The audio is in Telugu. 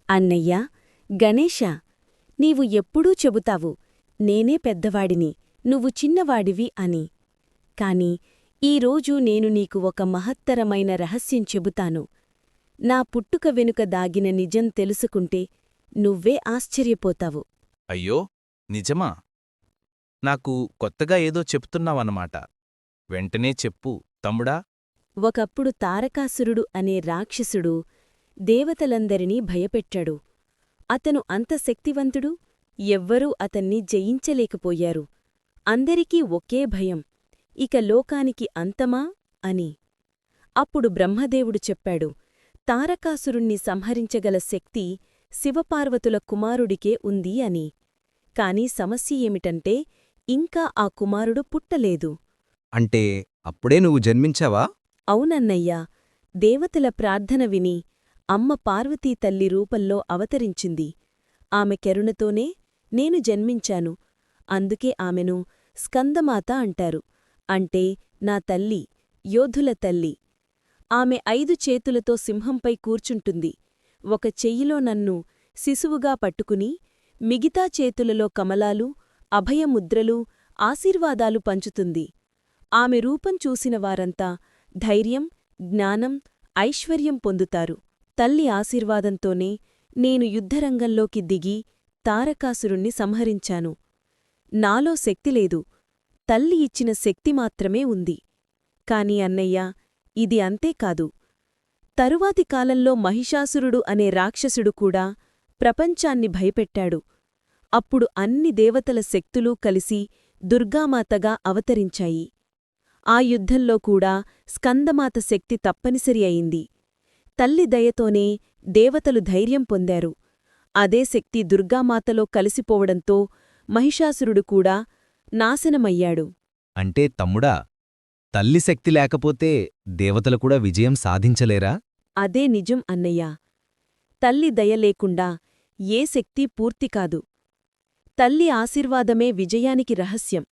అన్నయ్యా, గణేశా, నీవు ఎప్పుడూ చెబుతావు నేనే పెద్దవాడిని, నువ్వు చిన్నవాడివి అని. కాని ఈరోజు నేను నీకు ఒక మహత్తరమైన రహస్యం చెబుతాను. నా పుట్టుక వెనుక దాగిన నిజం తెలుసుకుంటే నువ్వే ఆశ్చర్యపోతావు. అయ్యో, నిజమా? నాకు కొత్తగా ఏదో చెప్తున్నావన్నమాట. వెంటనే చెప్పు, తమ్ముడా. ఒకప్పుడు తారకాసురుడు అనే రాక్షసుడు దేవతలందరినీ భయపెట్టాడు. అతను అంత శక్తివంతుడు, ఎవ్వరూ అతన్ని జయించలేకపోయారు. అందరికీ ఒకే భయం, ఇక లోకానికి అంతమా అని. అప్పుడు బ్రహ్మదేవుడు చెప్పాడు, తారకాసురుణ్ణి సంహరించగల శక్తి శివపార్వతుల కుమారుడికే ఉంది అని. కాని సమస్య ఏమిటంటే ఇంకా ఆ కుమారుడు పుట్టలేదు. అంటే అప్పుడే నువ్వు జన్మించావా? అవునన్నయ్యా, దేవతల ప్రార్థన విని అమ్మ పార్వతీ తల్లి రూపంలో అవతరించింది. ఆమె కెరుణతోనే నేను జన్మించాను. అందుకే ఆమెను స్కందమాత అంటారు. అంటే నా తల్లి, యోధుల తల్లి. ఆమె 5 చేతులతో సింహంపై కూర్చుంటుంది. ఒక చెయ్యిలో నన్ను శిశువుగా పట్టుకుని మిగతా చేతులలో కమలాలు, అభయముద్రలు, ఆశీర్వాదాలు పంచుతుంది. ఆమె రూపం చూసిన వారంతా ధైర్యం, జ్ఞానం, ఐశ్వర్యం పొందుతారు. తల్లి ఆశీర్వాదంతోనే నేను యుద్ధరంగంలోకి దిగి తారకాసురుణ్ణి సంహరించాను. నాలో శక్తిలేదు, తల్లి ఇచ్చిన శక్తి మాత్రమే ఉంది. కాని అన్నయ్యా, ఇది అంతేకాదు. తరువాతి కాలంలో మహిషాసురుడు అనే రాక్షసుడు కూడా ప్రపంచాన్ని భయపెట్టాడు. అప్పుడు అన్ని దేవతల శక్తులూ కలిసి దుర్గామాతగా అవతరించాయి. ఆ యుద్ధంలో కూడా స్కందమాత శక్తి తప్పనిసరి అయింది. తల్లి దయతోనే దేవతలు ధైర్యం పొందారు. అదే శక్తి దుర్గామాతలో కలిసిపోవడంతో మహిషాసురుడు కూడా నాశనమయ్యాడు. అంటే తమ్ముడా, తల్లి శక్తి లేకపోతే దేవతలు కూడా విజయం సాధించలేరా? అదే నిజం అన్నయ్యా. తల్లి దయ లేకుండా ఏ శక్తి పూర్తికాదు. తల్లి ఆశీర్వాదమే విజయానికి రహస్యం.